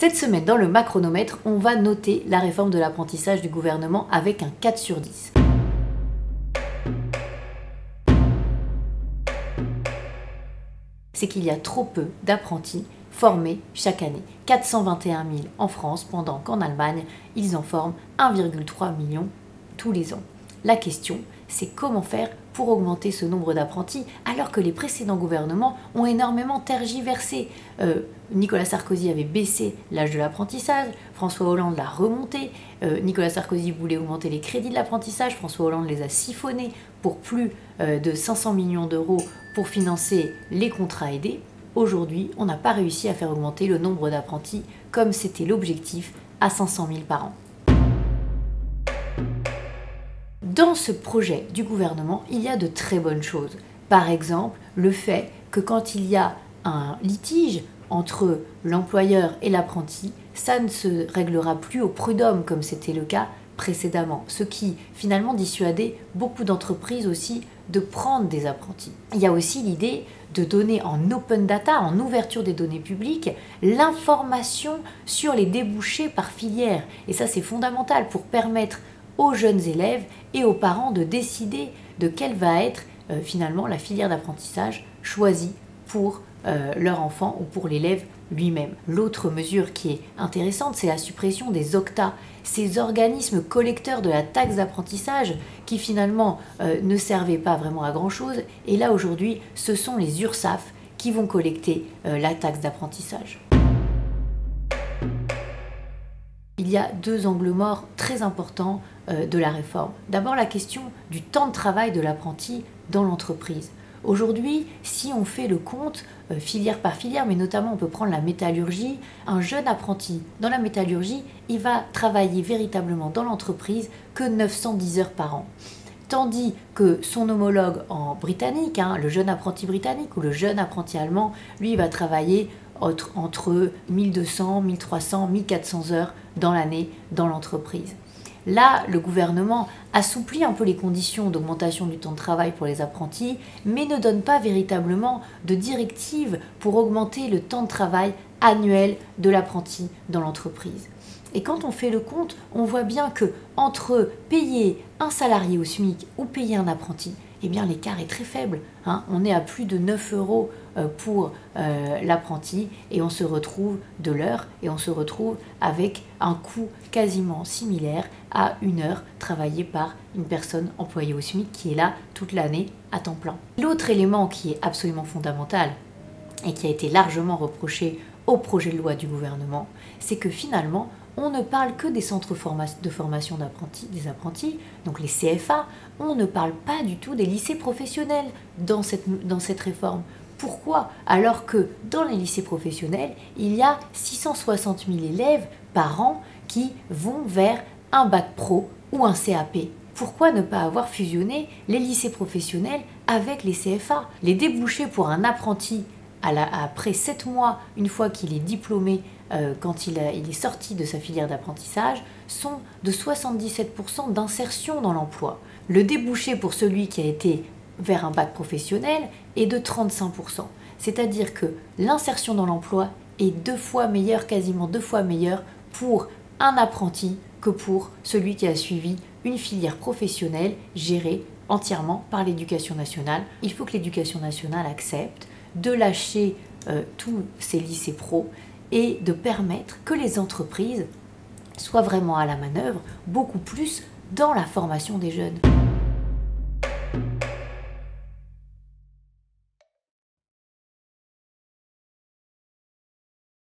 Cette semaine, dans le Macronomètre, on va noter la réforme de l'apprentissage du gouvernement avec un 4 sur 10. C'est qu'il y a trop peu d'apprentis formés chaque année. 421 000 en France, pendant qu'en Allemagne, ils en forment 1,3 million tous les ans. La question, c'est comment faire pour augmenter ce nombre d'apprentis alors que les précédents gouvernements ont énormément tergiversé. Nicolas Sarkozy avait baissé l'âge de l'apprentissage, François Hollande l'a remonté, Nicolas Sarkozy voulait augmenter les crédits de l'apprentissage, François Hollande les a siphonnés pour plus de 500 millions d'euros pour financer les contrats aidés. Aujourd'hui, on n'a pas réussi à faire augmenter le nombre d'apprentis comme c'était l'objectif à 500 000 par an. Dans ce projet du gouvernement, il y a de très bonnes choses. Par exemple, le fait que quand il y a un litige entre l'employeur et l'apprenti, ça ne se réglera plus au prud'homme comme c'était le cas précédemment, ce qui finalement dissuadait beaucoup d'entreprises aussi de prendre des apprentis. Il y a aussi l'idée de donner en open data, en ouverture des données publiques, l'information sur les débouchés par filière. Et ça, c'est fondamental pour permettre aux jeunes élèves et aux parents de décider de quelle va être finalement la filière d'apprentissage choisie pour leur enfant ou pour l'élève lui-même. L'autre mesure qui est intéressante, c'est la suppression des OCTA, ces organismes collecteurs de la taxe d'apprentissage qui finalement ne servaient pas vraiment à grand-chose. Et là aujourd'hui, ce sont les URSSAF qui vont collecter la taxe d'apprentissage. Il y a deux angles morts très importants de la réforme. D'abord, la question du temps de travail de l'apprenti dans l'entreprise. Aujourd'hui, si on fait le compte filière par filière, mais notamment on peut prendre la métallurgie, un jeune apprenti dans la métallurgie, il va travailler véritablement dans l'entreprise que 910 heures par an. Tandis que son homologue en britannique, le jeune apprenti britannique ou le jeune apprenti allemand, lui, il va travailler entre 1200, 1300, 1400 heures dans l'année dans l'entreprise. Là, le gouvernement assouplit un peu les conditions d'augmentation du temps de travail pour les apprentis, mais ne donne pas véritablement de directive pour augmenter le temps de travail annuel de l'apprenti dans l'entreprise. Et quand on fait le compte, on voit bien que entre payer un salarié au SMIC ou payer un apprenti, eh bien l'écart est très faible. On est à plus de 9 € pour l'apprenti et on se retrouve de l'heure et on se retrouve avec un coût quasiment similaire à une heure travaillée par une personne employée au SMIC qui est là toute l'année à temps plein. L'autre élément qui est absolument fondamental et qui a été largement reproché au projet de loi du gouvernement, c'est que finalement, on ne parle que des centres de formation des apprentis, donc les CFA, on ne parle pas du tout des lycées professionnels dans cette réforme. Pourquoi? Alors que dans les lycées professionnels, il y a 660 000 élèves par an qui vont vers un bac pro ou un CAP. Pourquoi ne pas avoir fusionné les lycées professionnels avec les CFA? Les débouchés pour un apprenti après 7 mois, une fois qu'il est diplômé, quand il est sorti de sa filière d'apprentissage, sont de 77% d'insertion dans l'emploi. Le débouché pour celui qui a été vers un bac professionnel est de 35%. C'est-à-dire que l'insertion dans l'emploi est 2 fois meilleure, quasiment 2 fois meilleure pour un apprenti que pour celui qui a suivi une filière professionnelle gérée entièrement par l'éducation nationale. Il faut que l'éducation nationale accepte de lâcher tous ces lycées pro et de permettre que les entreprises soient vraiment à la manœuvre, beaucoup plus dans la formation des jeunes.